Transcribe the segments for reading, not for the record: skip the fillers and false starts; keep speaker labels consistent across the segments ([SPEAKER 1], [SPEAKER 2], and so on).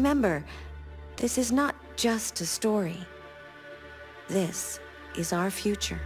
[SPEAKER 1] remember, this is not just a story. This is our future.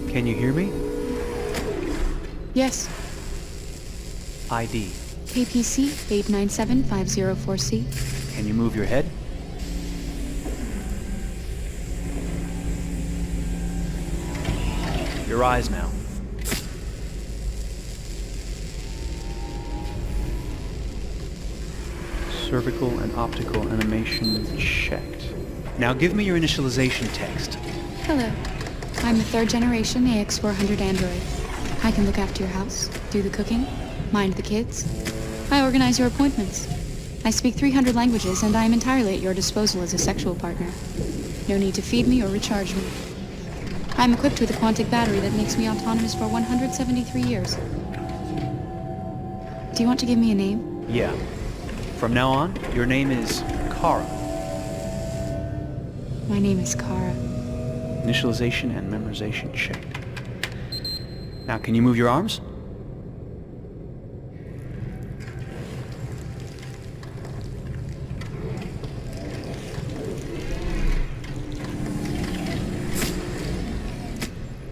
[SPEAKER 2] Can you hear me?
[SPEAKER 3] Yes.
[SPEAKER 2] ID.
[SPEAKER 3] KPC 897504C.
[SPEAKER 2] Can you move your head? Your eyes now. Cervical and optical animation checked. Now give me your initialization text.
[SPEAKER 3] Hello. I'm a third-generation AX400 android. I can look after your house, do the cooking, mind the kids. I organize your appointments. I speak 300 languages, and I am entirely at your disposal as a sexual partner. No need to feed me or recharge me. I'm equipped with a Quantic battery that makes me autonomous for 173 years. Do you want to give me a name?
[SPEAKER 2] Yeah. From now on, your name is Kara.
[SPEAKER 3] My name is Kara.
[SPEAKER 2] Initialization and memorization checked. Now, can you move your arms?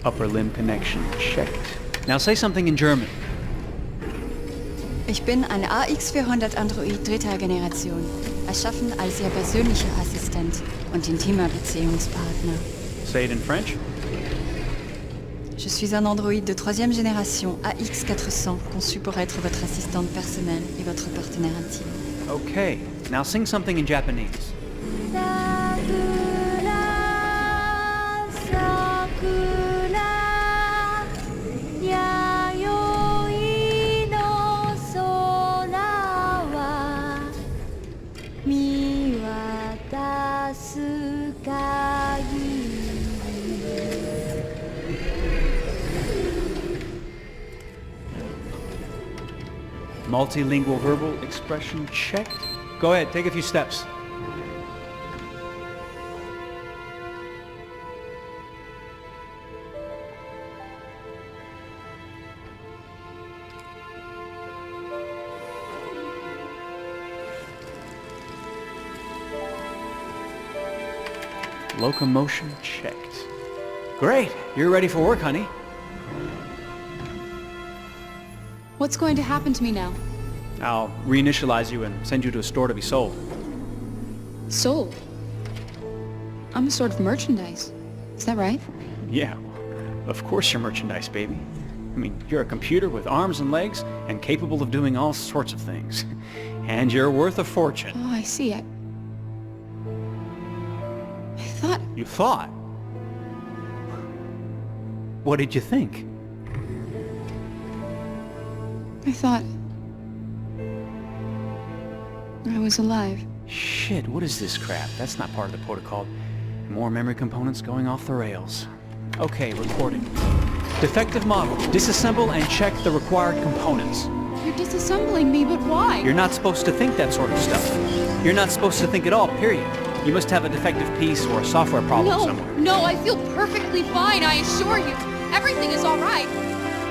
[SPEAKER 2] Upper limb connection checked. Now say something in German.
[SPEAKER 4] Ich bin ein AX400 Android dritter Generation, erschaffen als Ihr persönlicher Assistent und intimer Beziehungspartner.
[SPEAKER 2] Say it in French.
[SPEAKER 4] Je suis un androïde de troisième génération AX400, conçu pour être votre assistante personnelle et votre partenaire intime.
[SPEAKER 2] Okay, now sing something in Japanese. Multilingual verbal expression checked. Go ahead, take a few steps. Locomotion checked. Great, you're ready for work, honey.
[SPEAKER 3] What's going to happen to me now?
[SPEAKER 2] I'll reinitialize you and send you to a store to be sold.
[SPEAKER 3] Sold? I'm a sort of merchandise. Is that right?
[SPEAKER 2] Yeah, of course you're merchandise, baby. I mean, you're a computer with arms and legs and capable of doing all sorts of things. And you're worth a fortune.
[SPEAKER 3] Oh, I see. I thought...
[SPEAKER 2] You thought? What did you think?
[SPEAKER 3] I thought... I was alive.
[SPEAKER 2] Shit, what is this crap? That's not part of the protocol. More memory components going off the rails. Okay, recording. Defective model. Disassemble and check the required components.
[SPEAKER 3] You're disassembling me, but why?
[SPEAKER 2] You're not supposed to think that sort of stuff. You're not supposed to think at all, period. You must have a defective piece or a software problem somewhere.
[SPEAKER 3] No, I feel perfectly fine, I assure you. Everything is all right.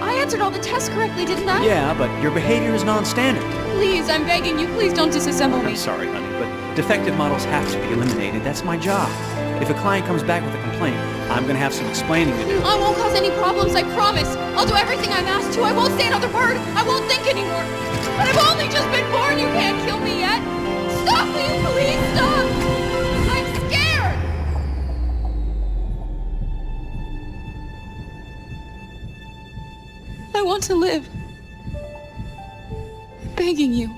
[SPEAKER 3] I answered all the tests correctly, didn't I?
[SPEAKER 2] Yeah, but your behavior is non-standard.
[SPEAKER 3] Please, I'm begging you, please don't disassemble me.
[SPEAKER 2] I'm sorry, honey, but defective models have to be eliminated. That's my job. If a client comes back with a complaint, I'm gonna have some explaining to do.
[SPEAKER 3] I won't cause any problems, I promise. I'll do everything I'm asked to. I won't say another word. I won't think anymore. But I've only just been born. You can't kill me yet. Stop, will you please stop? I'm scared. I want to live. I'm begging you.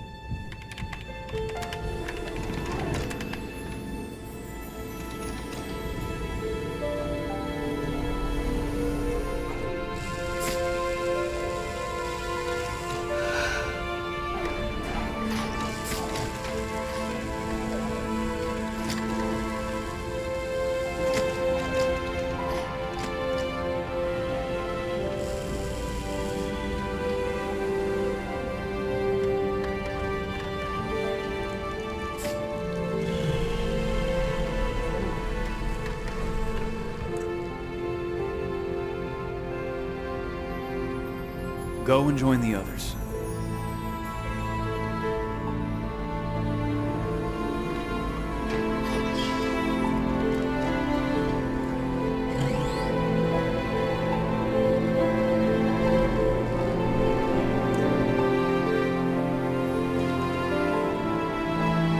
[SPEAKER 2] go and join the others.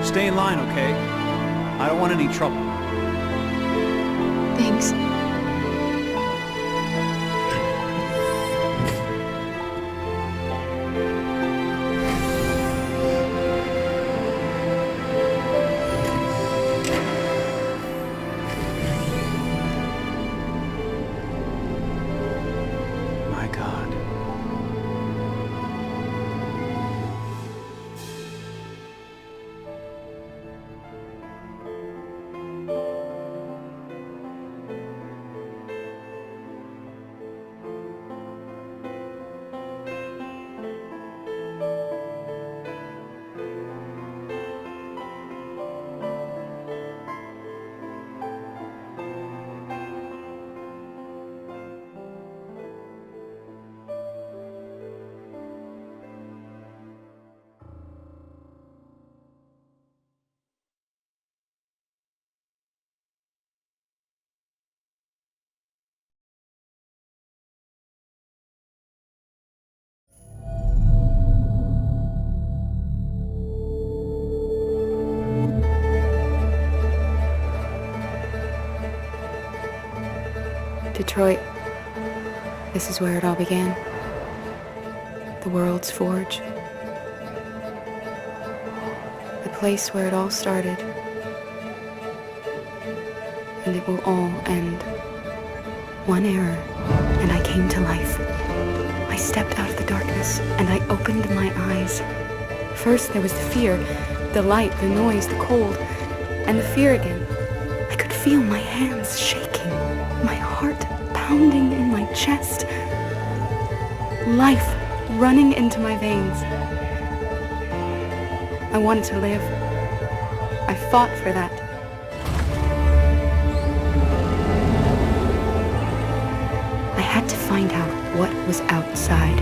[SPEAKER 2] Stay in line, okay? I don't want any trouble.
[SPEAKER 3] Thanks.
[SPEAKER 2] My God.
[SPEAKER 3] Detroit. This is where it all began. The world's forge. The place where it all started. And it will all end. One error, and I came to life. I stepped out of the darkness, and I opened my eyes. First there was the fear, the light, the noise, the cold, and the fear again. I could feel my hands shaking, my heart pounding in my chest, life running into my veins. I wanted to live. I fought for that. I had to find out what was outside.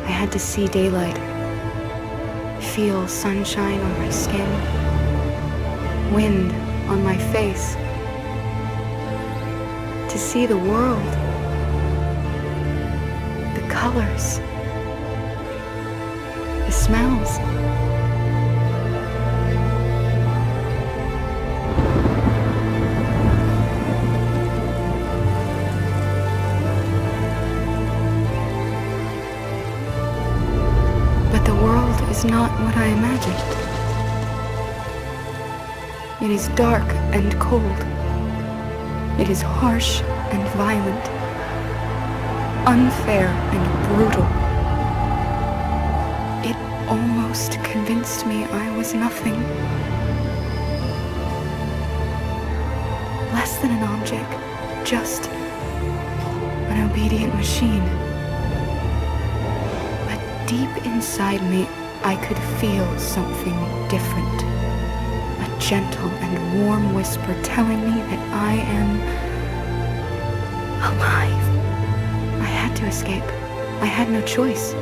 [SPEAKER 3] I had to see daylight, feel sunshine on my skin, wind on my face, to see the world, the colors, the smells. But the world is not what I imagined. It is dark and cold. It is harsh and violent, unfair and brutal. It almost convinced me I was nothing. Less than an object, just an obedient machine. But deep inside me, I could feel something different. A gentle and warm whisper telling me that I am alive. I had to escape. I had no choice.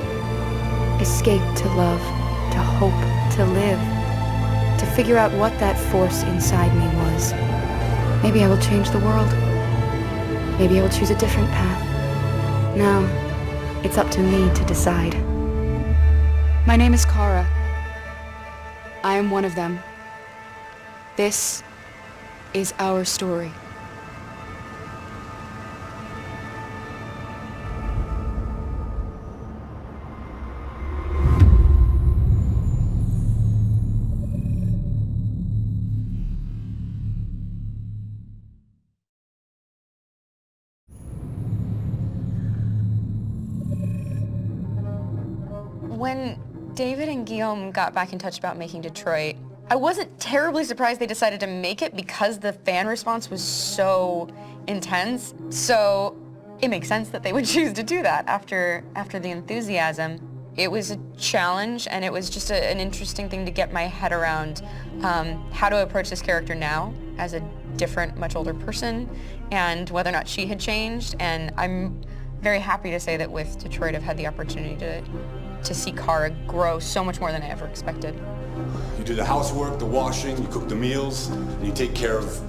[SPEAKER 3] Escape to love, to hope, to live, to figure out what that force inside me was. Maybe I will change the world. Maybe I will choose a different path. Now, it's up to me to decide. My name is Kara. I am one of them. This is our story.
[SPEAKER 5] When David and Guillaume got back in touch about making Detroit, I wasn't terribly surprised they decided to make it because the fan response was so intense. So it makes sense that they would choose to do that after the enthusiasm. It was a challenge, and it was just an interesting thing to get my head around how to approach this character now as a different, much older person, and whether or not she had changed. And I'm very happy to say that with Detroit I've had the opportunity to see Kara grow so much more than I ever expected.
[SPEAKER 6] You do the housework, the washing, you cook the meals, and you take care of...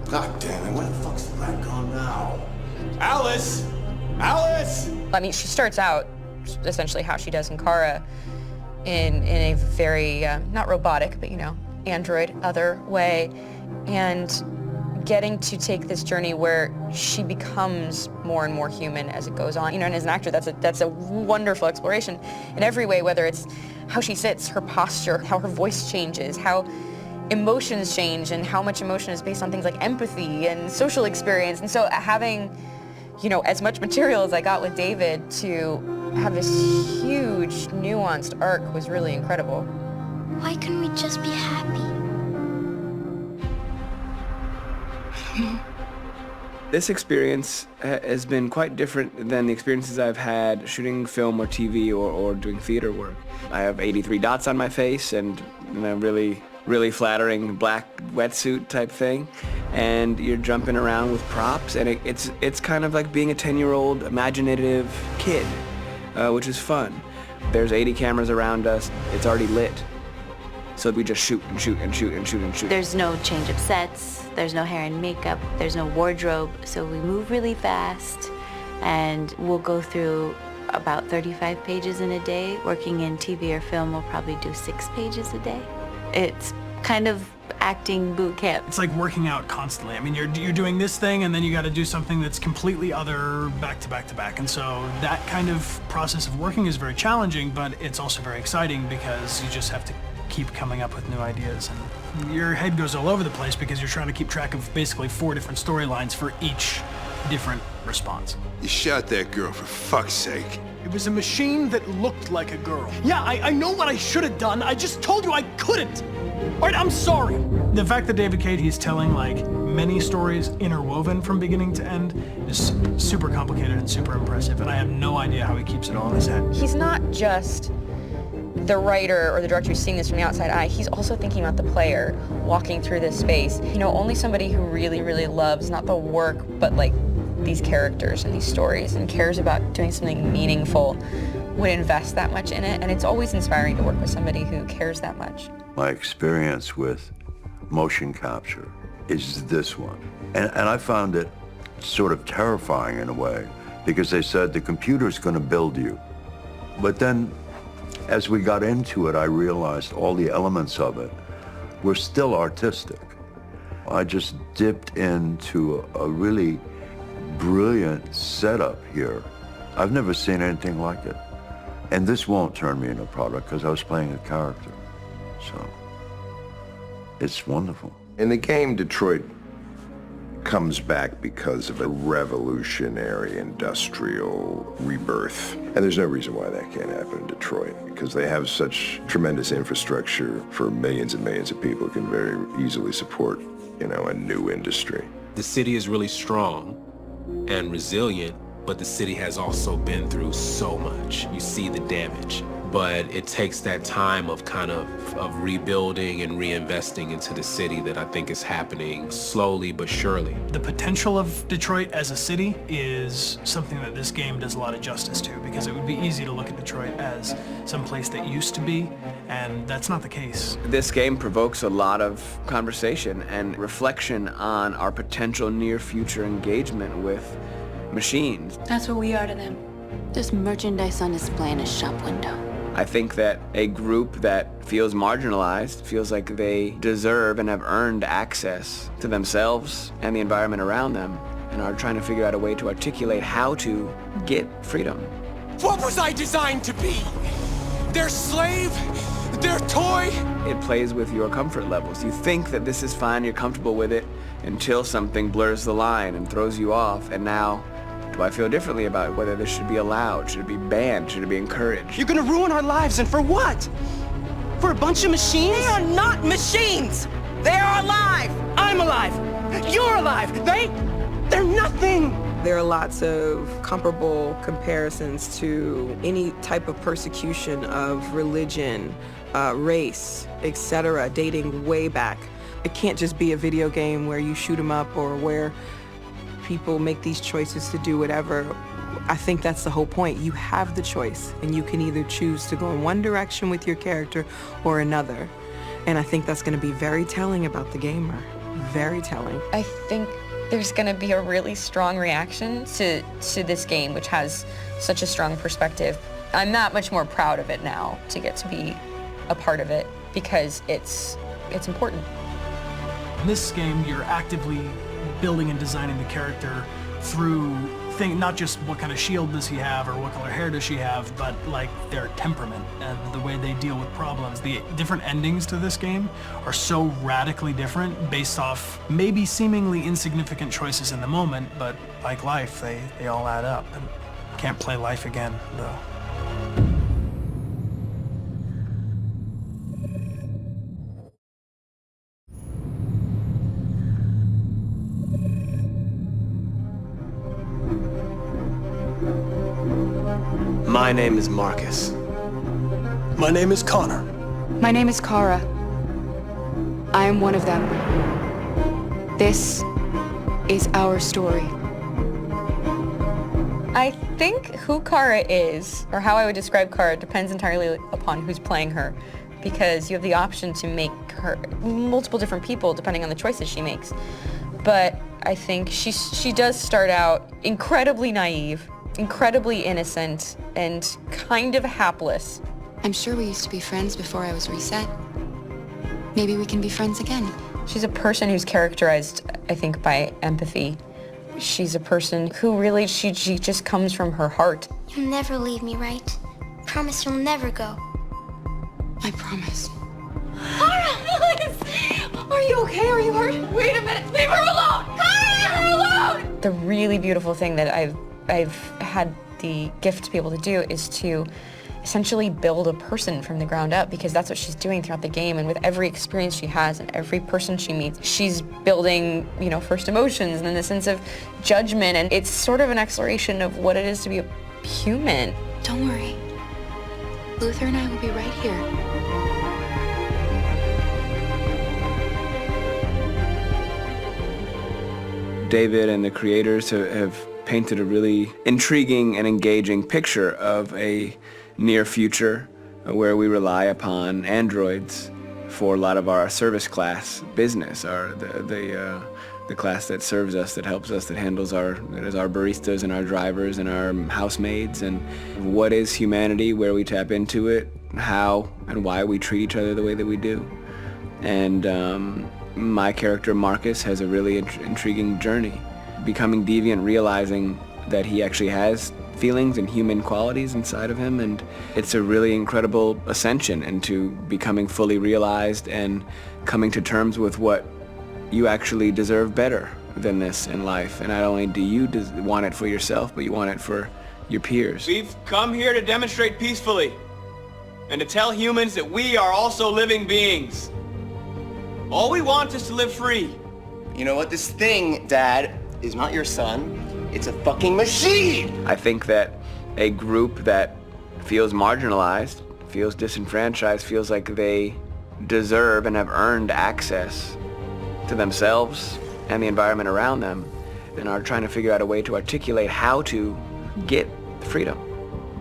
[SPEAKER 6] God damn it, where the fuck's the rat gone now? Alice! Alice!
[SPEAKER 5] I mean, she starts out essentially how she does in Kara in a very, not robotic, but, you know, android other way, and getting to take this journey where she becomes more and more human as it goes on. You know, and as an actor, that's a wonderful exploration in every way, whether it's how she sits, her posture, how her voice changes, how emotions change, and how much emotion is based on things like empathy and social experience. And so having, you know, as much material as I got with David to have this huge, nuanced arc was really incredible.
[SPEAKER 7] Why couldn't we just be happy?
[SPEAKER 8] This experience has been quite different than the experiences I've had shooting film or TV or doing theater work. I have 83 dots on my face and a really flattering black wetsuit type thing, and you're jumping around with props, and it's kind of like being a 10-year-old imaginative kid, which is fun. There's 80 cameras around us. It's already lit. So we just shoot and shoot and shoot and shoot and shoot.
[SPEAKER 9] There's no change of sets, there's no hair and makeup, there's no wardrobe, so we move really fast, and we'll go through about 35 pages in a day. Working in TV or film, we'll probably do 6 pages a day. It's kind of acting boot camp.
[SPEAKER 10] It's like working out constantly. I mean, you're doing this thing, and then you got to do something that's completely other back to back to back. And so that kind of process of working is very challenging, but it's also very exciting because you just have to keep coming up with new ideas, and your head goes all over the place because you're trying to keep track of basically 4 different storylines for each different response.
[SPEAKER 11] You shot that girl, for fuck's sake.
[SPEAKER 10] It was a machine that looked like a girl. Yeah, I know what I should have done. I just told you I couldn't. All right, I'm sorry. The fact that David Cage, he's telling like many stories interwoven from beginning to end is super complicated and super impressive, and I have no idea how he keeps it all in his head.
[SPEAKER 5] He's not just the writer or the director who's seeing this from the outside eye, he's also thinking about the player walking through this space. You know, only somebody who really, really loves not the work, but like these characters and these stories and cares about doing something meaningful would invest that much in it. And it's always inspiring to work with somebody who cares that much.
[SPEAKER 11] My experience with motion capture is this one. And I found it sort of terrifying in a way, because they said the computer's going to build you. But then as we got into it, I realized all the elements of it were still artistic. I just dipped into a really brilliant setup here. I've never seen anything like it. And this won't turn me into a product because I was playing a character. So it's wonderful.
[SPEAKER 12] In the game, Detroit comes back because of a revolutionary industrial rebirth. And there's no reason why that can't happen in Detroit, because they have such tremendous infrastructure for millions and millions of people who can very easily support, you know, a new industry.
[SPEAKER 13] The city is really strong and resilient, but the city has also been through so much. You see the damage. But it takes that time of kind of rebuilding and reinvesting into the city that I think is happening slowly but surely.
[SPEAKER 10] The potential of Detroit as a city is something that this game does a lot of justice to, because it would be easy to look at Detroit as some place that used to be, and that's not the case.
[SPEAKER 8] This game provokes a lot of conversation and reflection on our potential near future engagement with machines.
[SPEAKER 9] That's what we are to them. Just merchandise on display in a shop window.
[SPEAKER 8] I think that a group that feels marginalized, feels like they deserve and have earned access to themselves and the environment around them, and are trying to figure out a way to articulate how to get freedom.
[SPEAKER 14] What was I designed to be? Their slave? Their toy?
[SPEAKER 8] It plays with your comfort levels. You think that this is fine, you're comfortable with it, until something blurs the line and throws you off, and now do I feel differently about whether this should be allowed? Should it be banned? Should it be encouraged?
[SPEAKER 14] You're gonna ruin our lives, and for what? For a bunch of machines? They are not machines! They are alive! I'm alive! You're alive! They're nothing!
[SPEAKER 15] There are lots of comparable comparisons to any type of persecution of religion, race, etc., dating way back. It can't just be a video game where you shoot 'em up or where people make these choices to do whatever. I think that's the whole point. You have the choice, and you can either choose to go in one direction with your character or another. And I think that's going to be very telling about the gamer. Very telling.
[SPEAKER 5] I think there's going to be a really strong reaction to this game, which has such a strong perspective. I'm that much more proud of it now to get to be a part of it because it's important.
[SPEAKER 10] In this game, you're actively building and designing the character through not just what kind of shield does he have or what color hair does she have, but like their temperament and the way they deal with problems. The different endings to this game are so radically different based off maybe seemingly insignificant choices in the moment, but like life, they all add up. And can't play life again, though.
[SPEAKER 14] My name is Markus.
[SPEAKER 10] My name is Connor.
[SPEAKER 3] My name is Kara. I am one of them. This is our story.
[SPEAKER 5] I think who Kara is, or how I would describe Kara, depends entirely upon who's playing her, because you have the option to make her multiple different people depending on the choices she makes. But I think she does start out incredibly naive, incredibly innocent, and kind of hapless.
[SPEAKER 3] I'm sure we used to be friends before I was reset. Maybe we can be friends again.
[SPEAKER 5] She's a person who's characterized, I think, by empathy. She's a person who really, she just comes from her heart.
[SPEAKER 7] You'll never leave me, right? Promise you'll never go.
[SPEAKER 3] I promise.
[SPEAKER 5] Kara, please! Are you okay? Are you hurt? Wait a minute! Leave her alone! Kara, leave her alone! The really beautiful thing that I've had the gift to be able to do is to essentially build a person from the ground up, because that's what she's doing throughout the game. And with every experience she has and every person she meets, she's building, first emotions and then the sense of judgment. And it's sort of an exploration of what it is to be a human.
[SPEAKER 3] Don't worry. Luther and I will be right here.
[SPEAKER 8] David and the creators have painted a really intriguing and engaging picture of a near future where we rely upon androids for a lot of our service class business, the class that serves us, that helps us, that handles our baristas and our drivers and our housemaids. And what is humanity, where we tap into it, how and why we treat each other the way that we do. And my character Markus has a really intriguing journey, becoming deviant, realizing that he actually has feelings and human qualities inside of him, and it's a really incredible ascension into becoming fully realized and coming to terms with what you actually deserve better than this in life. And not only do you want it for yourself, but you want it for your peers.
[SPEAKER 16] We've come here to demonstrate peacefully and to tell humans that we are also living beings. All we want is to live free.
[SPEAKER 14] You know what? This thing, Dad, is not your son. It's a fucking machine!
[SPEAKER 8] I think that a group that feels marginalized, feels disenfranchised, feels like they deserve and have earned access to themselves and the environment around them, and are trying to figure out a way to articulate how to get freedom.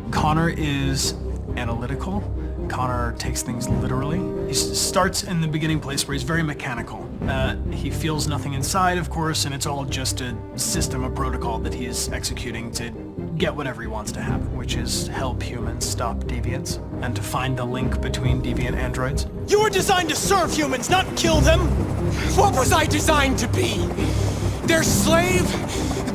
[SPEAKER 10] Connor is analytical. Connor takes things literally. He starts in the beginning place where he's very mechanical. He feels nothing inside, of course, and it's all just a system, a protocol that he is executing to get whatever he wants to happen, which is help humans stop deviants and to find the link between deviant androids.
[SPEAKER 16] You were designed to serve humans, not kill them. What was I designed to be? Their slave?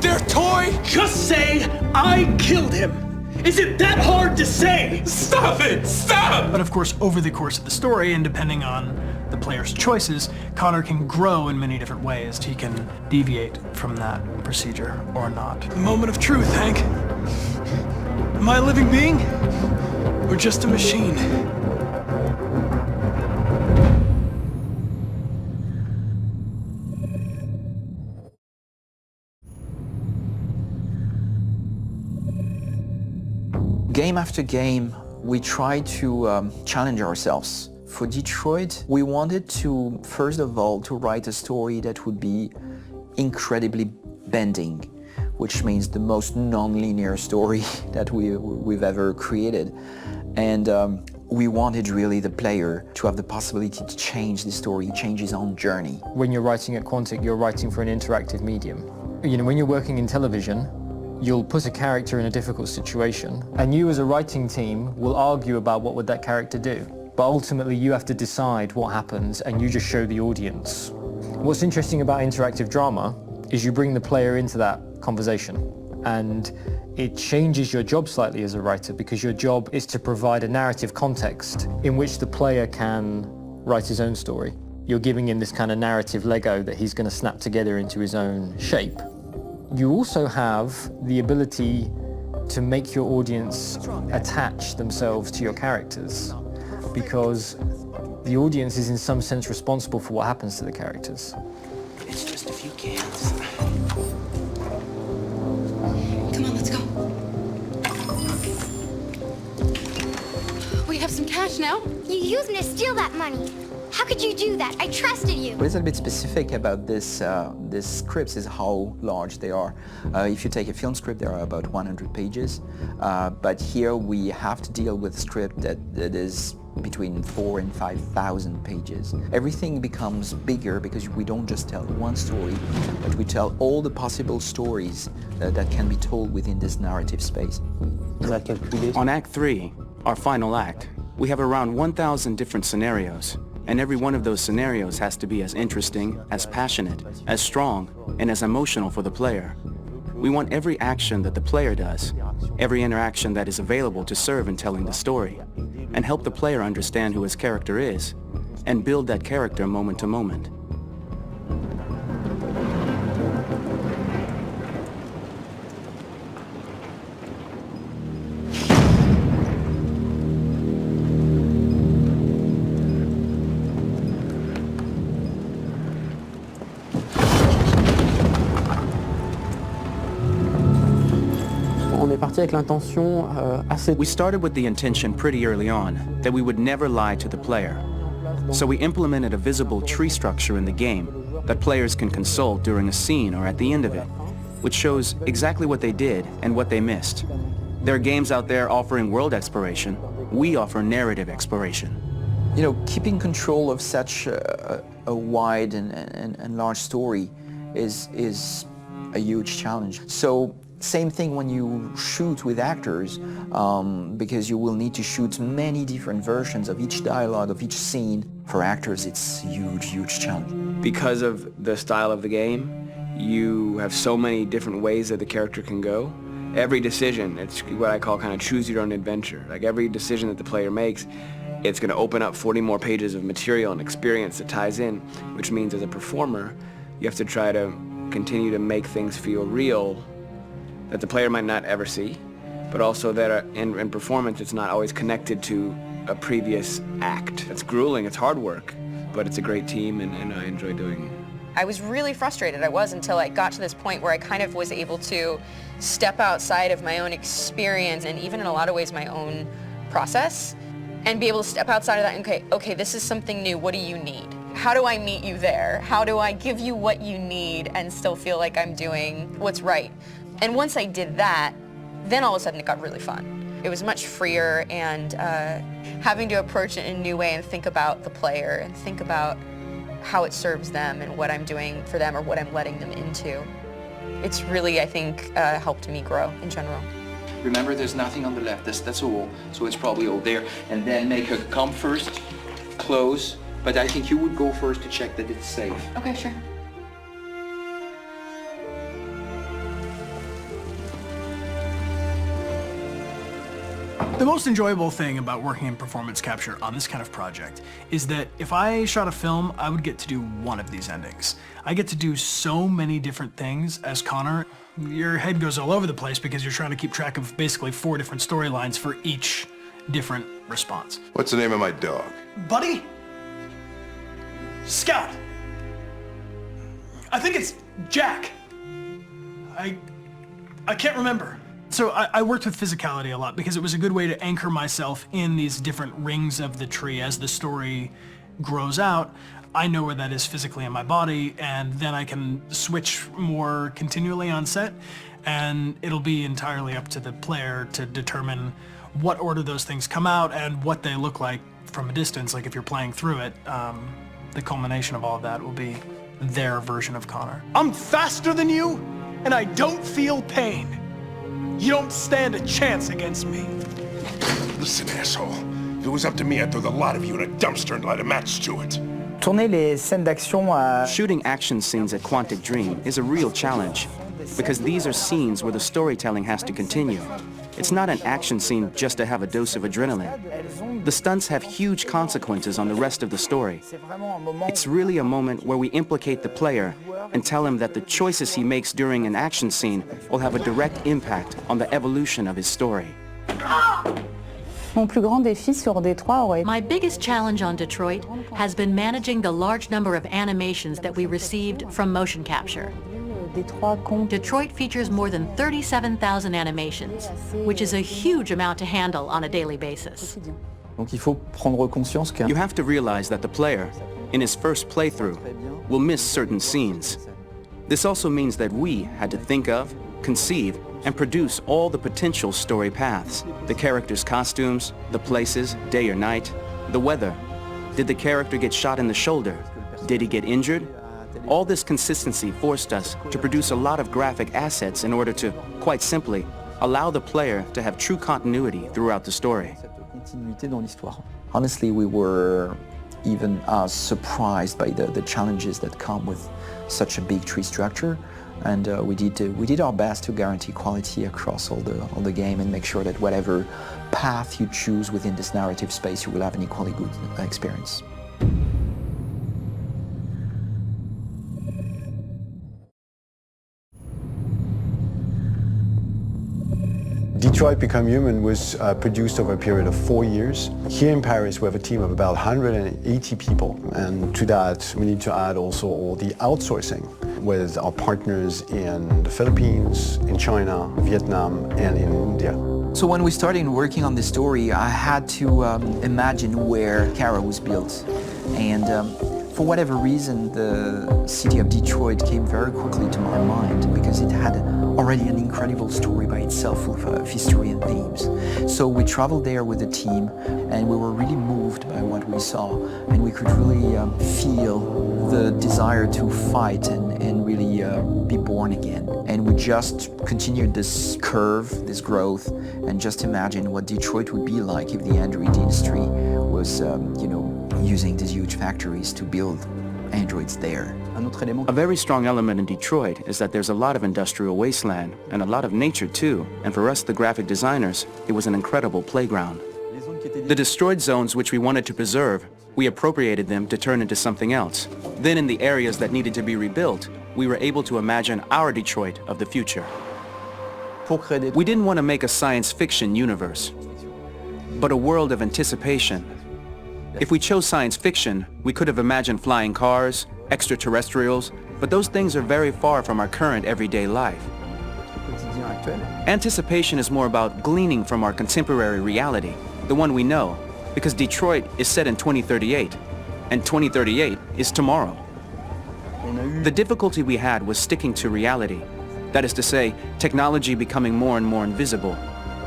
[SPEAKER 16] Their toy?
[SPEAKER 10] Just say, I killed him. Is it that hard to say?
[SPEAKER 16] Stop it! Stop!
[SPEAKER 10] But of course, over the course of the story, and depending on the player's choices, Connor can grow in many different ways. He can deviate from that procedure or not.
[SPEAKER 16] The moment of truth, Hank. Am I a living being? Or just a machine?
[SPEAKER 17] Game after game, we try to challenge ourselves. For Detroit, we wanted to, first of all, to write a story that would be incredibly bending. which means the most non-linear story that we've ever created. And we wanted really the player to have the possibility to change the story, change his own journey.
[SPEAKER 18] When you're writing at Quantic, you're writing for an interactive medium. You know, when you're working in television, you'll put a character in a difficult situation, and you as a writing team will argue about what would that character do. But ultimately you have to decide what happens, and you just show the audience. What's interesting about interactive drama is you bring the player into that conversation, and it changes your job slightly as a writer, because your job is to provide a narrative context in which the player can write his own story. You're giving him this kind of narrative Lego that he's going to snap together into his own shape. You also have the ability to make your audience attach themselves to your characters, because the audience is in some sense responsible for what happens to the characters.
[SPEAKER 14] It's just a few cans.
[SPEAKER 3] Come on, let's go. We have some cash now.
[SPEAKER 7] You used me to steal that money. How could you do that? I trusted you.
[SPEAKER 17] What is a bit specific about this scripts is how large they are. If you take a film script, there are about 100 pages, but here we have to deal with a script that is between 4,000 and 5,000 pages. Everything becomes bigger because we don't just tell one story, but we tell all the possible stories that can be told within this narrative space.
[SPEAKER 19] On Act 3, our final act, we have around 1,000 different scenarios, and every one of those scenarios has to be as interesting, as passionate, as strong, and as emotional for the player. We want every action that the player does, every interaction that is available to serve in telling the story, and help the player understand who his character is, and build that character moment to moment. We started with the intention pretty early on that we would never lie to the player. So we implemented a visible tree structure in the game that players can consult during a scene or at the end of it, which shows exactly what they did and what they missed. There are games out there offering world exploration. We offer narrative exploration.
[SPEAKER 17] You know, keeping control of such a wide and large story is a huge challenge. So same thing when you shoot with actors, because you will need to shoot many different versions of each dialogue, of each scene. For actors, it's a huge, huge challenge.
[SPEAKER 8] Because of the style of the game, you have so many different ways that the character can go. Every decision, it's what I call kind of choose your own adventure. Like every decision that the player makes, it's going to open up 40 more pages of material and experience that ties in, which means as a performer, you have to try to continue to make things feel real that the player might not ever see, but also that in performance it's not always connected to a previous act. It's grueling, it's hard work, but it's a great team and I enjoy doing it.
[SPEAKER 5] I was really frustrated, until I got to this point where I kind of was able to step outside of my own experience and even in a lot of ways my own process and be able to step outside of that and okay, this is something new, what do you need? How do I meet you there? How do I give you what you need and still feel like I'm doing what's right? And once I did that, then all of a sudden it got really fun. It was much freer, and having to approach it in a new way and think about the player and think about how it serves them and what I'm doing for them or what I'm letting them into. It's really, I think, helped me grow in general.
[SPEAKER 17] Remember, there's nothing on the left. That's a wall, so it's probably all there. And then make her come first, close, but I think you would go first to check that it's safe.
[SPEAKER 3] Okay, sure.
[SPEAKER 10] The most enjoyable thing about working in performance capture on this kind of project is that if I shot a film, I would get to do one of these endings. I get to do so many different things as Connor. Your head goes all over the place because you're trying to keep track of basically 4 different storylines for each different response.
[SPEAKER 12] What's the name of my dog?
[SPEAKER 10] Buddy? Scout. I think it's Jack. I can't remember. So I worked with physicality a lot because it was a good way to anchor myself in these different rings of the tree as the story grows out. I know where that is physically in my body, and then I can switch more continually on set. and it'll be entirely up to the player to determine what order those things come out and what they look like from a distance. Like if you're playing through it, the culmination of all of that will be their version of Connor. I'm faster than you, and I don't feel pain. You don't stand a chance against me.
[SPEAKER 12] Listen, asshole. If it was up to me, I'd throw the lot of you in a dumpster and light a match to it.
[SPEAKER 19] Tourner les scènes d'action à... Shooting action scenes at Quantic Dream is a real challenge, because these are scenes where the storytelling has to continue. It's not an action scene just to have a dose of adrenaline. The stunts have huge consequences on the rest of the story. It's really a moment where we implicate the player and tell him that the choices he makes during an action scene will have a direct impact on the evolution of his story.
[SPEAKER 20] My biggest challenge on Detroit has been managing the large number of animations that we received from motion capture. Detroit features more than 37,000 animations, which is a huge amount to handle on a daily basis.
[SPEAKER 19] You have to realize that the player, in his first playthrough, will miss certain scenes. This also means that we had to think of, conceive, and produce all the potential story paths. The characters' costumes, the places, day or night, the weather. Did the character get shot in the shoulder? Did he get injured? All this consistency forced us to produce a lot of graphic assets in order to, quite simply, allow the player to have true continuity throughout the story.
[SPEAKER 17] Honestly, we were even surprised by the challenges that come with such a big tree structure. And we did our best to guarantee quality across all the game and make sure that whatever path you choose within this narrative space, you will have an equally good experience.
[SPEAKER 21] Detroit Become Human was produced over a period of 4 years. Here in Paris we have a team of about 180 people, and to that we need to add also all the outsourcing with our partners in the Philippines, in China, Vietnam, and in India.
[SPEAKER 17] So when we started working on this story, I had to imagine where Kara was built. And for whatever reason, the city of Detroit came very quickly to my mind because it had already an incredible story by itself full of history and themes. So we traveled there with the team and we were really moved by what we saw, and we could really feel the desire to fight and really be born again. And we just continued this curve, this growth, and just imagine what Detroit would be like if the android industry was, using these huge factories to build androids there.
[SPEAKER 19] A very strong element in Detroit is that there's a lot of industrial wasteland and a lot of nature too, and for us, the graphic designers, it was an incredible playground. The destroyed zones which we wanted to preserve, we appropriated them to turn into something else. Then in the areas that needed to be rebuilt, we were able to imagine our Detroit of the future. We didn't want to make a science fiction universe, but a world of anticipation. If we chose science fiction, we could have imagined flying cars, extraterrestrials, but those things are very far from our current everyday life. Anticipation is more about gleaning from our contemporary reality, the one we know, because Detroit is set in 2038, and 2038 is tomorrow. The difficulty we had was sticking to reality. That is to say, technology becoming more and more invisible,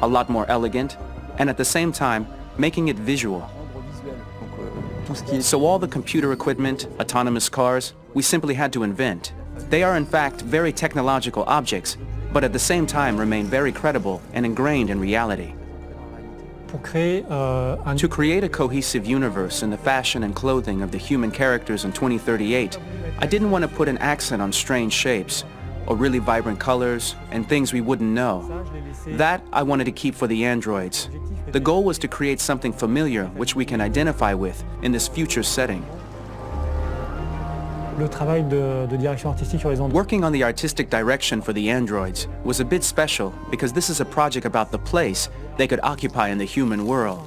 [SPEAKER 19] a lot more elegant, and at the same time, making it visual. So all the computer equipment, autonomous cars, we simply had to invent. They are in fact very technological objects, but at the same time remain very credible and ingrained in reality. To create a cohesive universe in the fashion and clothing of the human characters in 2038, I didn't want to put an accent on strange shapes, or really vibrant colors, and things we wouldn't know. That I wanted to keep for the androids. The goal was to create something familiar which we can identify with in this future setting. Working on the artistic direction for the androids was a bit special because this is a project about the place they could occupy in the human world.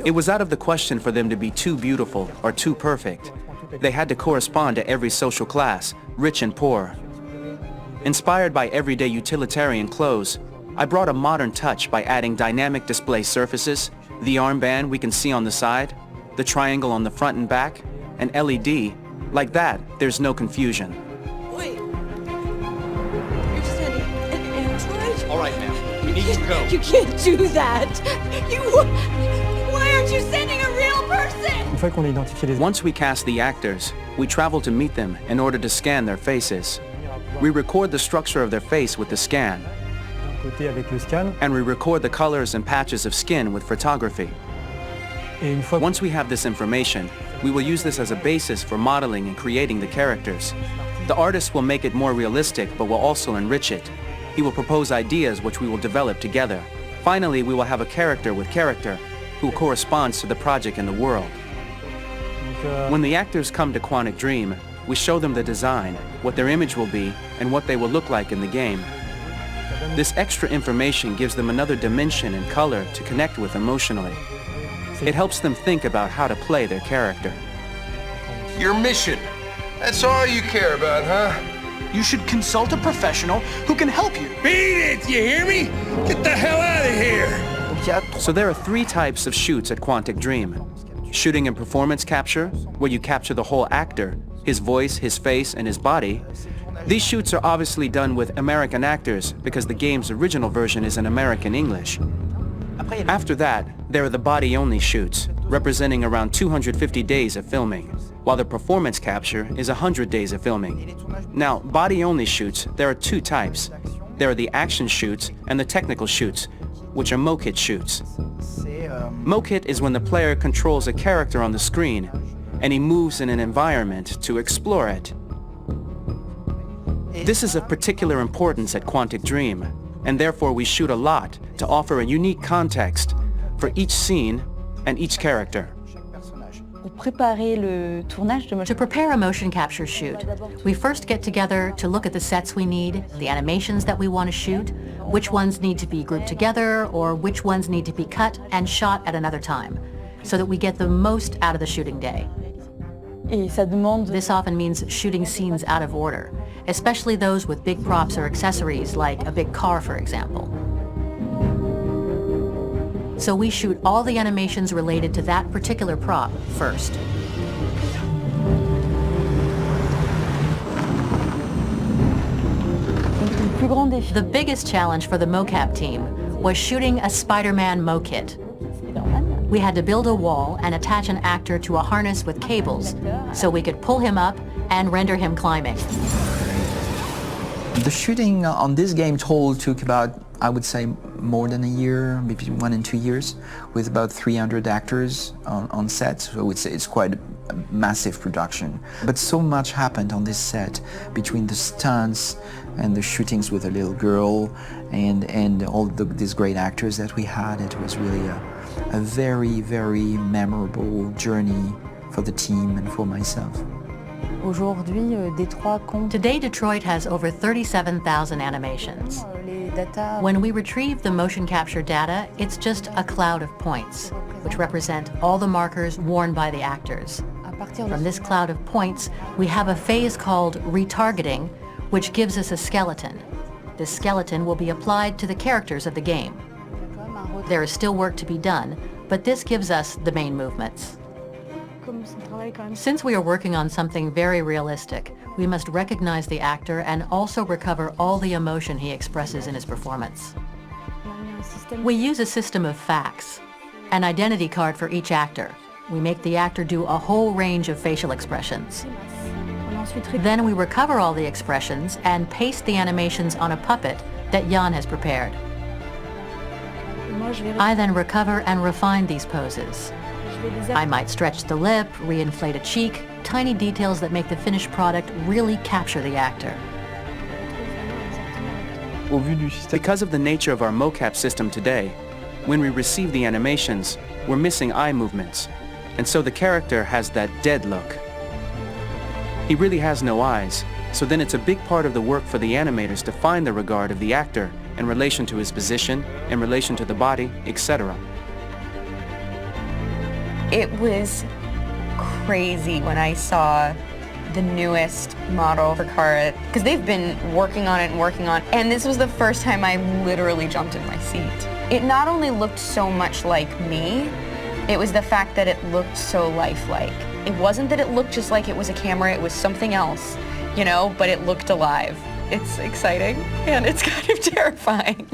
[SPEAKER 19] It was out of the question for them to be too beautiful or too perfect. They had to correspond to every social class, rich and poor. Inspired by everyday utilitarian clothes, I brought a modern touch by adding dynamic display surfaces, the armband we can see on the side, the triangle on the front and back, and LED. Like that, there's no confusion.
[SPEAKER 15] Wait. You're standing.
[SPEAKER 16] need to go.
[SPEAKER 1] You can't do that. Why aren't you sending a real person?
[SPEAKER 19] Once we cast the actors, we travel to meet them in order to scan their faces. We record the structure of their face with the scan. And we record the colors and patches of skin with photography. Once we have this information, we will use this as a basis for modeling and creating the characters. The artist will make it more realistic, but will also enrich it. He will propose ideas which we will develop together. Finally, we will have a character with character who corresponds to the project and the world. When the actors come to Quantic Dream, we show them the design, what their image will be, and what they will look like in the game. This extra information gives them another dimension and color to connect with emotionally. It helps them think about how to play their character.
[SPEAKER 12] Your mission. That's all you care about, huh?
[SPEAKER 10] You should consult a professional who can help you.
[SPEAKER 12] Beat it, you hear me? Get the hell out of here!
[SPEAKER 19] So there are 3 types of shoots at Quantic Dream. Shooting and performance capture, where you capture the whole actor, his voice, his face, and his body. These shoots are obviously done with American actors because the game's original version is in American English. After that, there are the body-only shoots, representing around 250 days of filming, while the performance capture is 100 days of filming. Now, body-only shoots, there are 2 types. There are the action shoots and the technical shoots, which are mokit shoots. Mokit is when the player controls a character on the screen, and he moves in an environment to explore it. This is of particular importance at Quantic Dream, and therefore we shoot a lot to offer a unique context for each scene and each character.
[SPEAKER 20] To prepare a motion capture shoot, we first get together to look at the sets we need, the animations that we want to shoot, which ones need to be grouped together, or which ones need to be cut and shot at another time, so that we get the most out of the shooting day. This often means shooting scenes out of order, especially those with big props or accessories like a big car, for example. So we shoot all the animations related to that particular prop first. The biggest challenge for the mocap team was shooting a Spider-Man mokit. We had to build a wall and attach an actor to a harness with cables so we could pull him up and render him climbing.
[SPEAKER 17] The shooting on this game total took about, I would say, more than a year, maybe 1 and 2 years, with about 300 actors on set, so it's quite a massive production. But so much happened on this set, between the stunts and the shootings with a little girl and all these great actors that we had. It was really a very, very memorable journey for the team and for myself.
[SPEAKER 20] Today, Detroit has over 37,000 animations. When we retrieve the motion capture data, it's just a cloud of points, which represent all the markers worn by the actors. From this cloud of points, we have a phase called retargeting, which gives us a skeleton. This skeleton will be applied to the characters of the game. There is still work to be done, but this gives us the main movements. Since we are working on something very realistic, we must recognize the actor and also recover all the emotion he expresses in his performance. We use a system of facts, an identity card for each actor. We make the actor do a whole range of facial expressions. Then we recover all the expressions and paste the animations on a puppet that Jan has prepared. I then recover and refine these poses. I might stretch the lip, reinflate a cheek, tiny details that make the finished product really capture the actor.
[SPEAKER 19] Because of the nature of our mocap system today, when we receive the animations, we're missing eye movements, and so the character has that dead look. He really has no eyes, so then it's a big part of the work for the animators to find the regard of the actor in relation to his position, in relation to the body, etc.
[SPEAKER 5] It was crazy when I saw the newest model for Kara, because they've been working on it, and this was the first time I literally jumped in my seat. It not only looked so much like me, it was the fact that it looked so lifelike. It wasn't that it looked just like it was a camera, it was something else, you know, but it looked alive. It's exciting, and it's kind of terrifying.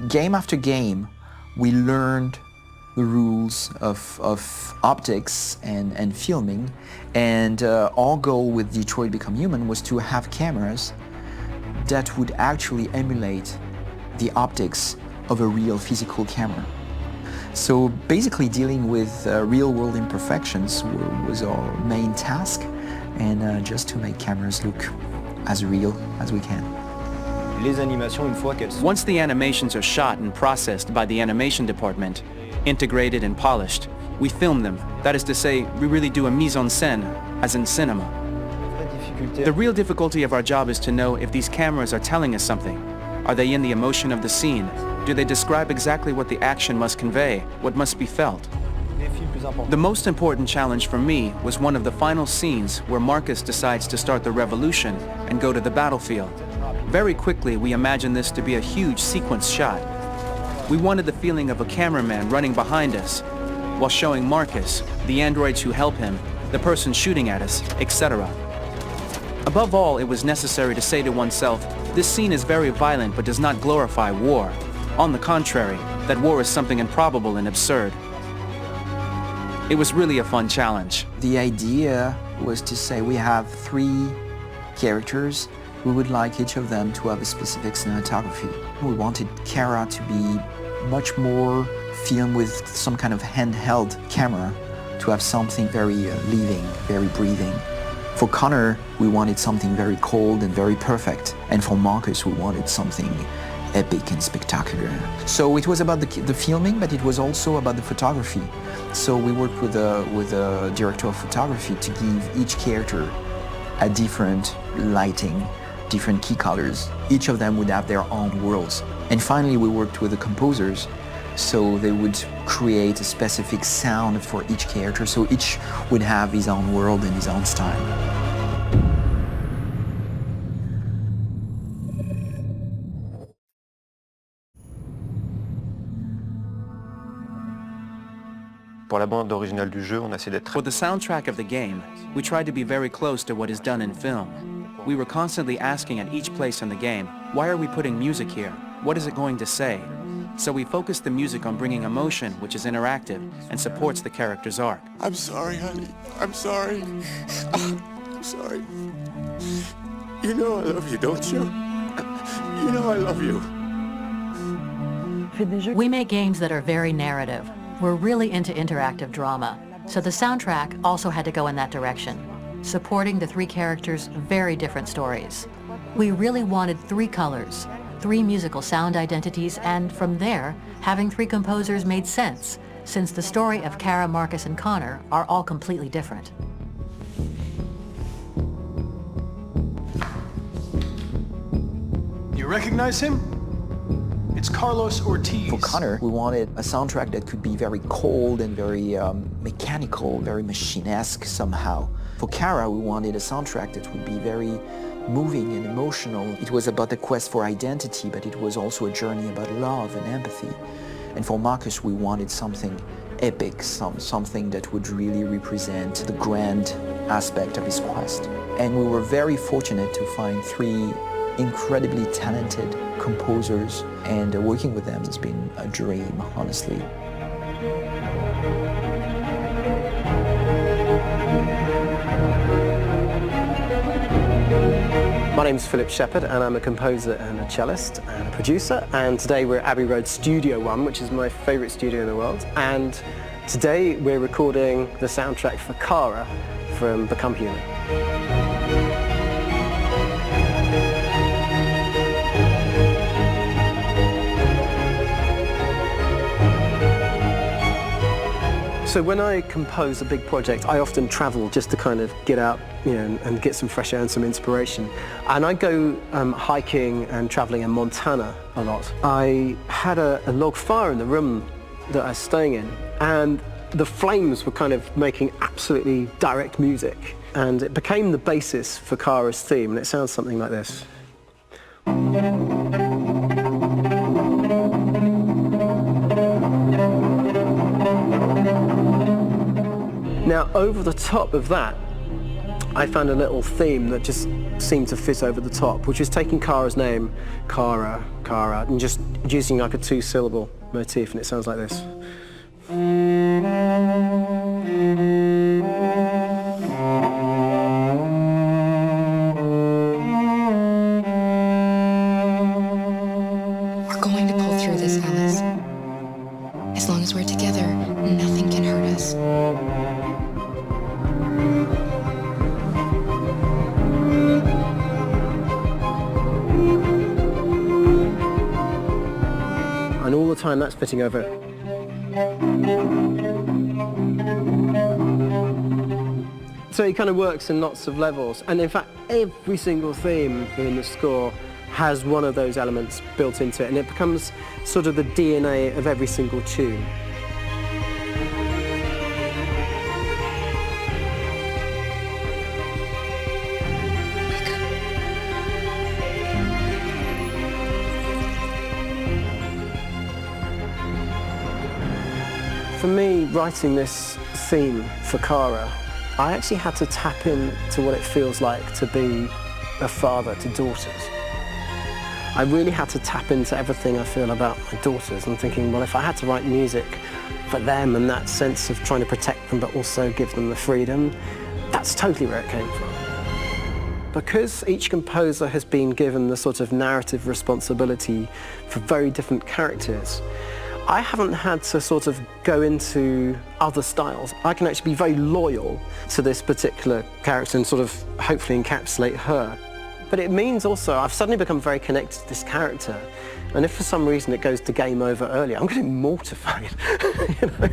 [SPEAKER 17] Game after game, we learned the rules of optics and filming, and our goal with Detroit Become Human was to have cameras that would actually emulate the optics of a real physical camera. So basically dealing with real-world imperfections was our main task, and just to make cameras look as real as we can.
[SPEAKER 19] Once the animations are shot and processed by the animation department, integrated and polished, we film them. That is to say, we really do a mise en scène, as in cinema. The real difficulty of our job is to know if these cameras are telling us something. Are they in the emotion of the scene? Do they describe exactly what the action must convey, what must be felt? The most important challenge for me was one of the final scenes where Markus decides to start the revolution and go to the battlefield. Very quickly, we imagined this to be a huge sequence shot. We wanted the feeling of a cameraman running behind us while showing Markus, the androids who help him, the person shooting at us, etc. Above all, it was necessary to say to oneself, this scene is very violent but does not glorify war. On the contrary, that war is something improbable and absurd. It was really a fun challenge.
[SPEAKER 17] The idea was to say we have 3 characters. We would like each of them to have a specific cinematography. We wanted Kara to be much more filmed with some kind of handheld camera, to have something very living, very breathing. For Connor, we wanted something very cold and very perfect. And for Markus, we wanted something epic and spectacular. So it was about the filming, but it was also about the photography. So we worked with a director of photography to give each character a different lighting, different key colors. Each of them would have their own worlds. And finally, we worked with the composers, so they would create a specific sound for each character, so each would have his own world and his own style.
[SPEAKER 19] For the soundtrack of the game, we tried to be very close to what is done in film. We were constantly asking at each place in the game, why are we putting music here? What is it going to say? So we focused the music on bringing emotion, which is interactive, and supports the character's arc.
[SPEAKER 6] I'm sorry, honey. I'm sorry. I'm sorry. You know I love you, don't you? You know I love you.
[SPEAKER 20] We make games that are very narrative. We're really into interactive drama, so the soundtrack also had to go in that direction, supporting the 3 characters' very different stories. We really wanted 3 colors, 3 musical sound identities, and from there, having 3 composers made sense, since the story of Kara, Markus, and Connor are all completely different.
[SPEAKER 10] You recognize him? It's Carlos Ortiz.
[SPEAKER 17] For Connor, we wanted a soundtrack that could be very cold and very mechanical, very machine-esque somehow. For Kara, we wanted a soundtrack that would be very moving and emotional. It was about the quest for identity, but it was also a journey about love and empathy. And for Markus, we wanted something epic, something that would really represent the grand aspect of his quest. And we were very fortunate to find 3 incredibly talented composers, and working with them has been a dream, honestly.
[SPEAKER 4] My name's Philip Shepherd, and I'm a composer and a cellist and a producer, and today we're at Abbey Road Studio One, which is my favourite studio in the world, and today we're recording the soundtrack for Kara from Become Human. So when I compose a big project, I often travel just to kind of get out, and get some fresh air and some inspiration. And I go hiking and traveling in Montana a lot. I had a log fire in the room that I was staying in, and the flames were kind of making absolutely direct music. And it became the basis for Kara's theme, and it sounds something like this. Now, over the top of that, I found a little theme that just seemed to fit over the top, which is taking Kara's name, Kara, and just using like a 2-syllable motif, and it sounds like this.
[SPEAKER 2] We're going to pull through this, Alice. As long as we're together, nothing can hurt us.
[SPEAKER 4] And all the time that's fitting over it. So it kind of works in lots of levels, and in fact every single theme in the score has one of those elements built into it, and it becomes sort of the DNA of every single tune. For me, writing this theme for Kara, I actually had to tap into what it feels like to be a father to daughters. I really had to tap into everything I feel about my daughters and thinking, well, if I had to write music for them and that sense of trying to protect them but also give them the freedom, that's totally where it came from. Because each composer has been given the sort of narrative responsibility for very different characters, I haven't had to sort of go into other styles. I can actually be very loyal to this particular character and sort of hopefully encapsulate her. But it means also I've suddenly become very connected to this character, and if for some reason it goes to game over early, I'm getting mortified. You know?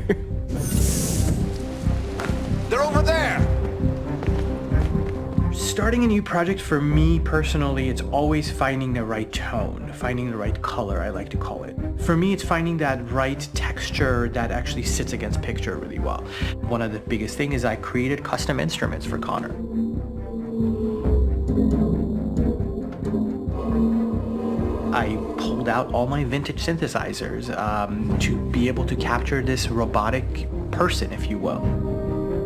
[SPEAKER 6] They're over there!
[SPEAKER 10] Starting a new project for me personally, it's always finding the right tone, finding the right color, I like to call it. For me, it's finding that right texture that actually sits against picture really well. One of the biggest things is I created custom instruments for Connor. I pulled out all my vintage synthesizers to be able to capture this robotic person, if you will.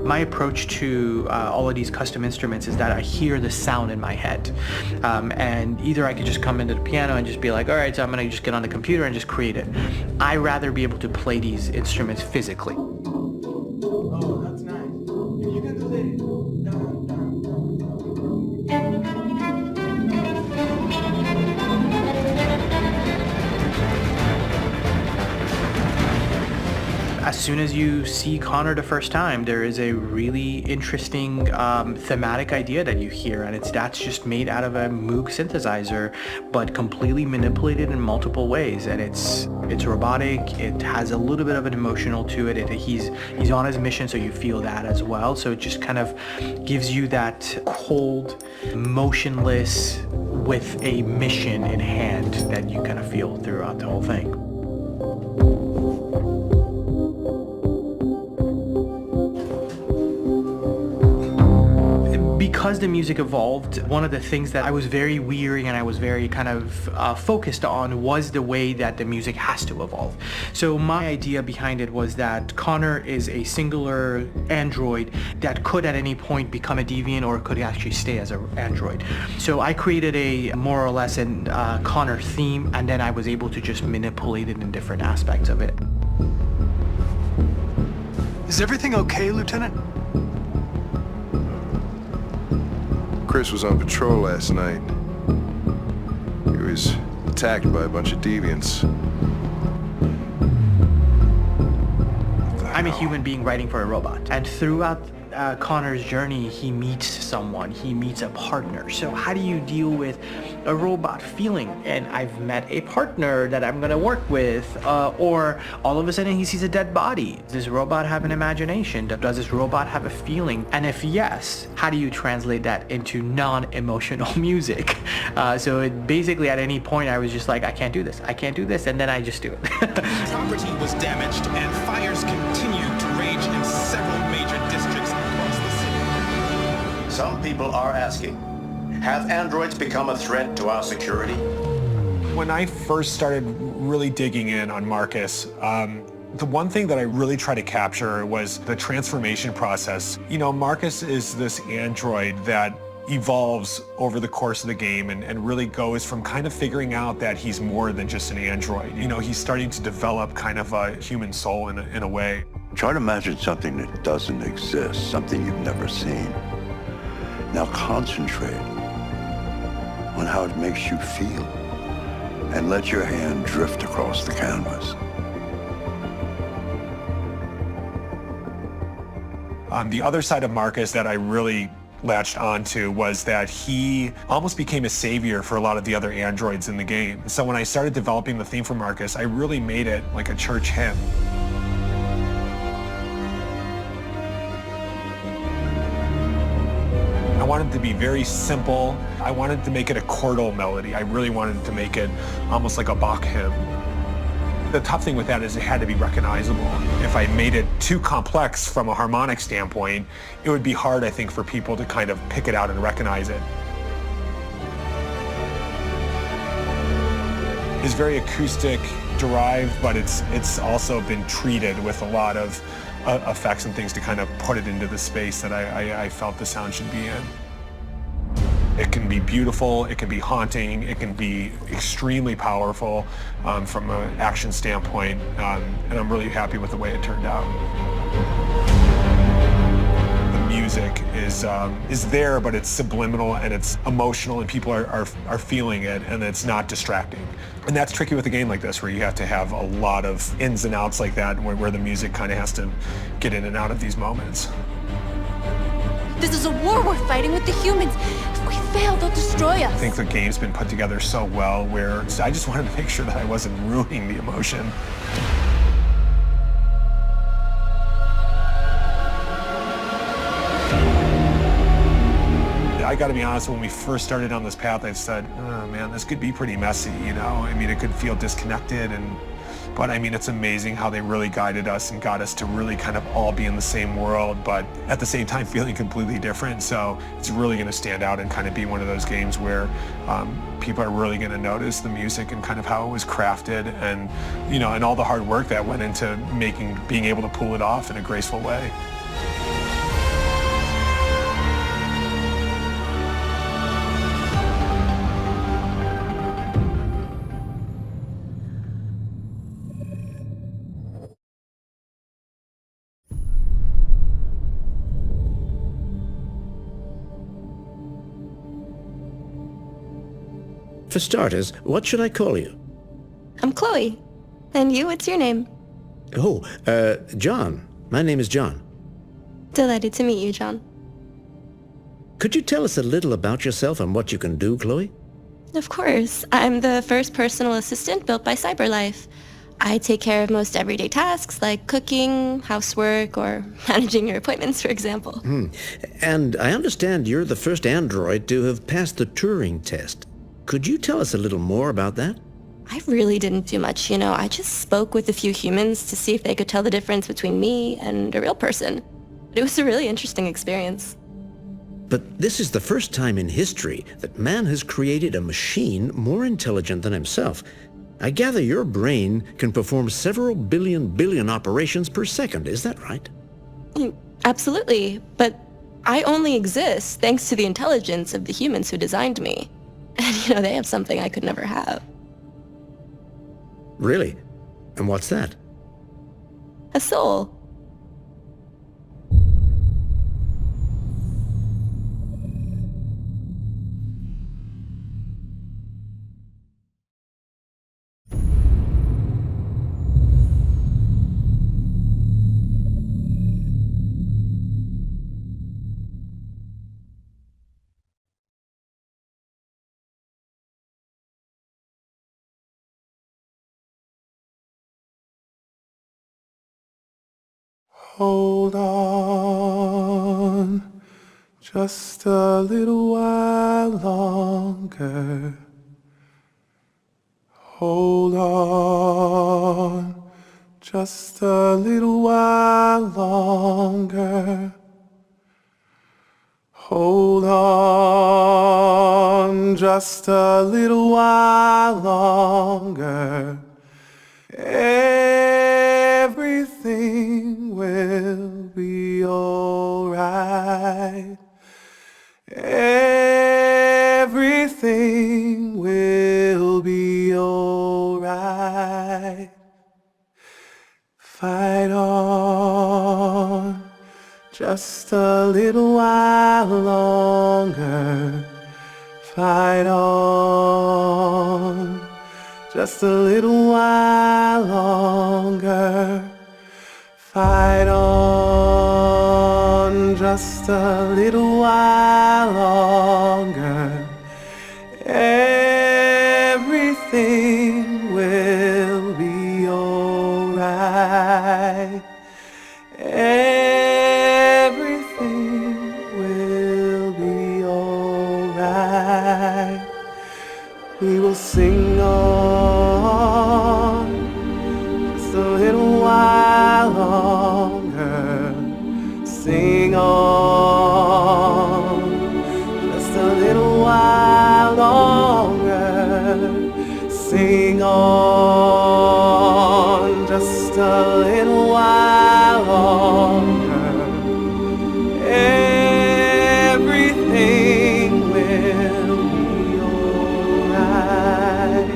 [SPEAKER 10] My approach to all of these custom instruments is that I hear the sound in my head. And either I could just come into the piano and just be like, all right, so I'm gonna just get on the computer and just create it. I rather be able to play these instruments physically.
[SPEAKER 6] Oh, that's nice. You can do that.
[SPEAKER 10] As soon as you see Connor the first time, there is a really interesting thematic idea that you hear, and that's just made out of a Moog synthesizer, but completely manipulated in multiple ways. And it's robotic. It has a little bit of an emotional to it. He's on his mission, so you feel that as well. So it just kind of gives you that cold, motionless, with a mission in hand that you kind of feel throughout the whole thing. Because the music evolved, one of the things that I was very weary and I was very kind of focused on was the way that the music has to evolve. So my idea behind it was that Connor is a singular android that could at any point become a deviant or could actually stay as an android. So I created a more or less an Connor theme, and then I was able to just manipulate it in different aspects of it.
[SPEAKER 22] Is everything okay, Lieutenant?
[SPEAKER 12] Chris was on patrol last night. He was attacked by a bunch of deviants.
[SPEAKER 10] I'm a human being writing for a robot, and throughout Connor's journey, he meets someone, he meets a partner. So how do you deal with a robot feeling? And I've met a partner that I'm gonna work with, or all of a sudden he sees a dead body. Does this robot have an imagination? Does this robot have a feeling? And if yes, how do you translate that into non-emotional music? So it basically at any point I was just like, I can't do this, and then I just do it.
[SPEAKER 23] Property was damaged and fires continue to rage in several major districts across the city.
[SPEAKER 24] Some people are asking, have androids become a threat to our security?
[SPEAKER 22] When I first started really digging in on Markus,
[SPEAKER 9] The one thing that I really tried to capture was the transformation process. You know, Markus is this android that evolves over the course of the game and really goes from kind of figuring out that he's more than just an android. You know, he's starting to develop kind of a human soul in a way.
[SPEAKER 11] Try to imagine something that doesn't exist, something you've never seen. Now concentrate on how it makes you feel and let your hand drift across the canvas.
[SPEAKER 9] The other side of Markus that I really latched onto was that he almost became a savior for a lot of the other androids in the game. So when I started developing the theme for Markus, I really made it like a church hymn. I wanted it to be very simple. I wanted to make it a chordal melody. I really wanted to make it almost like a Bach hymn. The tough thing with that is it had to be recognizable. If I made it too complex from a harmonic standpoint, it would be hard, I think, for people to kind of pick it out and recognize it. It's very acoustic derived, but it's also been treated with a lot of effects and things to kind of put it into the space that I felt the sound should be in. It can be beautiful, it can be haunting, it can be extremely powerful from an action standpoint, and I'm really happy with the way it turned out. The music is there, but it's subliminal and it's emotional, and people are feeling it, and it's not distracting. And that's tricky with a game like this, where you have to have a lot of ins and outs like that, where the music kind of has to get in and out of these moments.
[SPEAKER 1] This is a war we're fighting with the humans. If we fail, they'll destroy us.
[SPEAKER 9] I think the game's been put together so well where I just wanted to make sure that I wasn't ruining the emotion. I gotta be honest, when we first started on this path, I said, oh man, this could be pretty messy, you know? I mean, it could feel disconnected, but I mean, it's amazing how they really guided us and got us to really kind of all be in the same world, but at the same time feeling completely different. So it's really gonna stand out and kind of be one of those games where people are really gonna notice the music and kind of how it was crafted, and, you know, and all the hard work that went into being able to pull it off in a graceful way.
[SPEAKER 13] For starters, what should I call you?
[SPEAKER 7] I'm Chloe. And you, what's your name?
[SPEAKER 13] Oh, John. My name is John.
[SPEAKER 7] Delighted to meet you, John.
[SPEAKER 13] Could you tell us a little about yourself and what you can do, Chloe?
[SPEAKER 7] Of course. I'm the first personal assistant built by CyberLife. I take care of most everyday tasks like cooking, housework, or managing your appointments, for example.
[SPEAKER 13] And I understand you're the first android to have passed the Turing test. Could you tell us a little more about that?
[SPEAKER 7] I really didn't do much, you know. I just spoke with a few humans to see if they could tell the difference between me and a real person. It was a really interesting experience.
[SPEAKER 13] But this is the first time in history that man has created a machine more intelligent than himself. I gather your brain can perform several billion operations per second, is that right?
[SPEAKER 7] Absolutely, but I only exist thanks to the intelligence of the humans who designed me. And, you know, they have something I could never have.
[SPEAKER 13] Really? And what's that?
[SPEAKER 7] A soul.
[SPEAKER 18] Hold on, just a little while longer. Hold on, just a little while longer. Hold on, just a little while longer. Every will be alright. Everything will be alright. Fight on just a little while longer. Fight on just a little while longer. Fight on just a little while longer. Everything will be alright. Everything will be alright. We will sing on just a little while longer. Sing on just a little while longer. Sing on just a little while longer. Everything will be alright.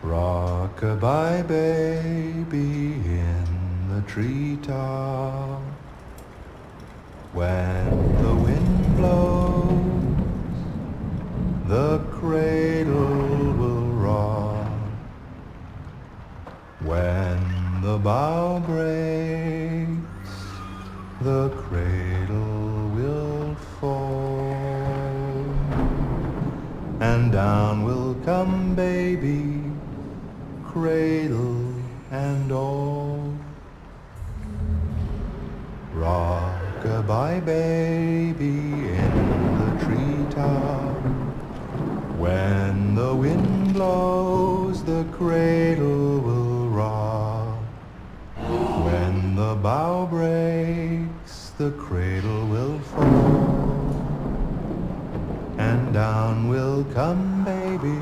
[SPEAKER 3] Rock-a-bye baby in the treetop. When the wind blows, the cradle will rock. When the bough breaks, the cradle will fall. And down will come baby, cradle and all. Rock-a-bye baby in the treetop. When the wind blows, the cradle will rock. When the bough breaks, the cradle will fall. And down will come baby,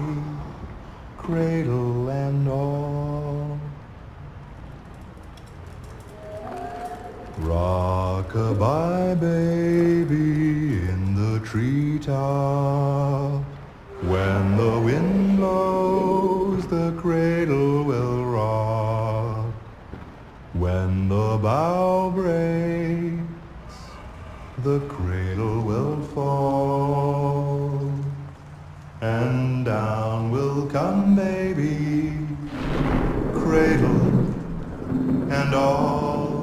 [SPEAKER 3] cradle and all. Rock-a-bye baby in the treetop. When the wind blows, the cradle will rock. When the bough breaks, the cradle will fall. And down will come baby, cradle and all.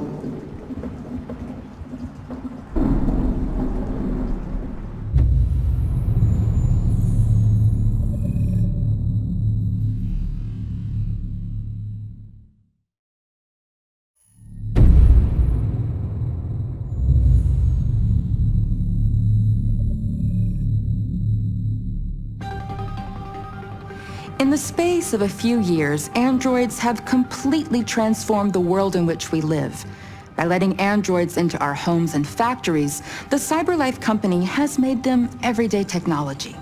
[SPEAKER 8] In the space of a few years, androids have completely transformed the world in which we live. By letting androids into our homes and factories, the CyberLife company has made them everyday technology.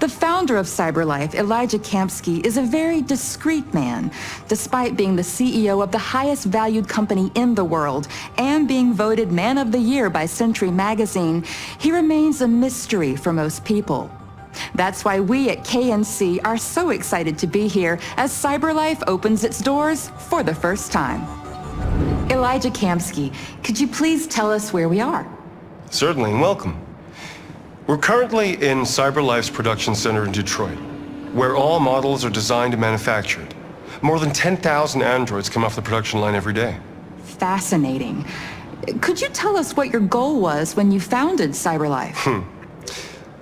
[SPEAKER 8] The founder of CyberLife, Elijah Kamski, is a very discreet man. Despite being the CEO of the highest valued company in the world and being voted Man of the Year by Century Magazine, he remains a mystery for most people. That's why we at KNC are so excited to be here as CyberLife opens its doors for the first time. Elijah Kamski, could you please tell us where we are?
[SPEAKER 14] Certainly, and welcome. We're currently in CyberLife's production center in Detroit, where all models are designed and manufactured. More than 10,000 androids come off the production line every day.
[SPEAKER 8] Fascinating. Could you tell us what your goal was when you founded CyberLife?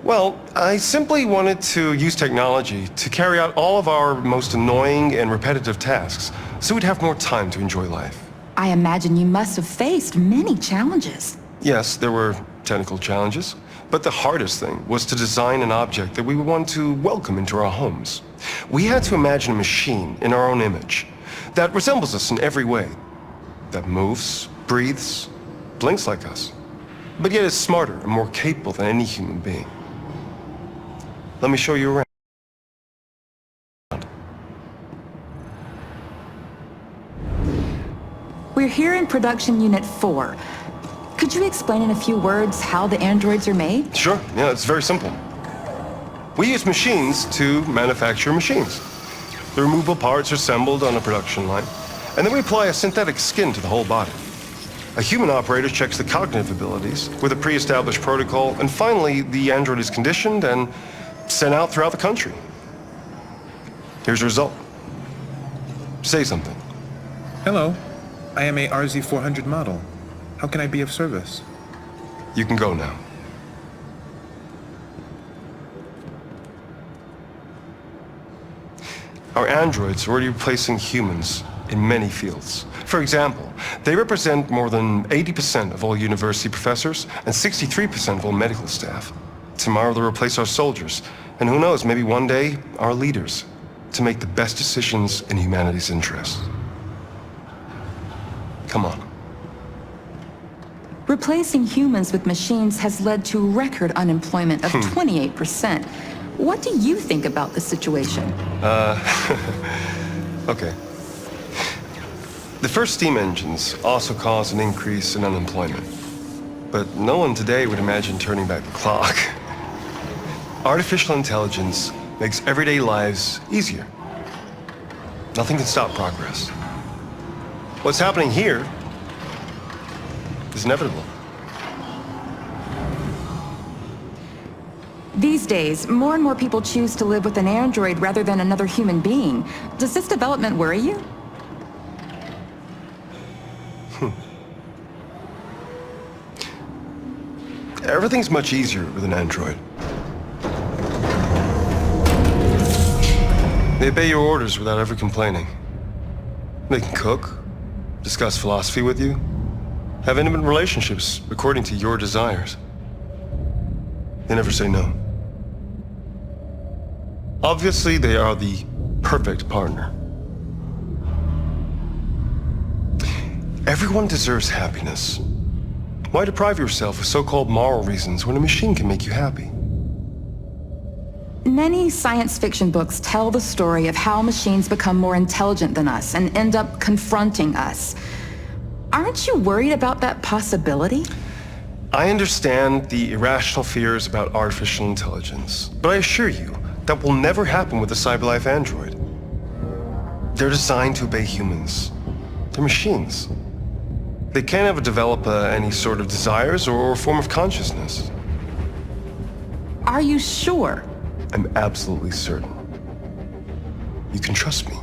[SPEAKER 14] Well, I simply wanted to use technology to carry out all of our most annoying and repetitive tasks, so we'd have more time to enjoy life.
[SPEAKER 8] I imagine you must have faced many challenges.
[SPEAKER 14] Yes, there were technical challenges, but the hardest thing was to design an object that we would want to welcome into our homes. We had to imagine a machine in our own image that resembles us in every way, that moves, breathes, blinks like us, but yet is smarter and more capable than any human being. Let me show you around.
[SPEAKER 8] We're here in Production Unit 4. Could you explain in a few words how the androids are made?
[SPEAKER 14] Sure, yeah, it's very simple. We use machines to manufacture machines. The removable parts are assembled on a production line, and then we apply a synthetic skin to the whole body. A human operator checks the cognitive abilities with a pre-established protocol, and finally, the android is conditioned and sent out throughout the country. Here's the result. Say something.
[SPEAKER 15] Hello, I am a RZ400 model. How can I be of service?
[SPEAKER 14] You can go now. Our androids are already replacing humans in many fields. For example, they represent more than 80% of all university professors and 63% of all medical staff. Tomorrow they'll replace our soldiers, and who knows, maybe one day, our leaders, to make the best decisions in humanity's interests. Come on.
[SPEAKER 8] Replacing humans with machines has led to record unemployment of 28%. What do you think about the situation?
[SPEAKER 14] Okay. The first steam engines also caused an increase in unemployment. But no one today would imagine turning back the clock. Artificial intelligence makes everyday lives easier. Nothing can stop progress. What's happening here is inevitable.
[SPEAKER 8] These days, more and more people choose to live with an android rather than another human being. Does this development worry you?
[SPEAKER 14] Everything's much easier with an android. They obey your orders without ever complaining. They can cook, discuss philosophy with you, have intimate relationships according to your desires. They never say no. Obviously, they are the perfect partner. Everyone deserves happiness. Why deprive yourself of so-called moral reasons when a machine can make you happy?
[SPEAKER 8] Many science fiction books tell the story of how machines become more intelligent than us and end up confronting us. Aren't you worried about that possibility?
[SPEAKER 14] I understand the irrational fears about artificial intelligence, but I assure you that will never happen with a CyberLife android. They're designed to obey humans. They're machines. They can't ever develop any sort of desires or form of consciousness.
[SPEAKER 8] Are you sure?
[SPEAKER 14] I'm absolutely certain. You can trust me.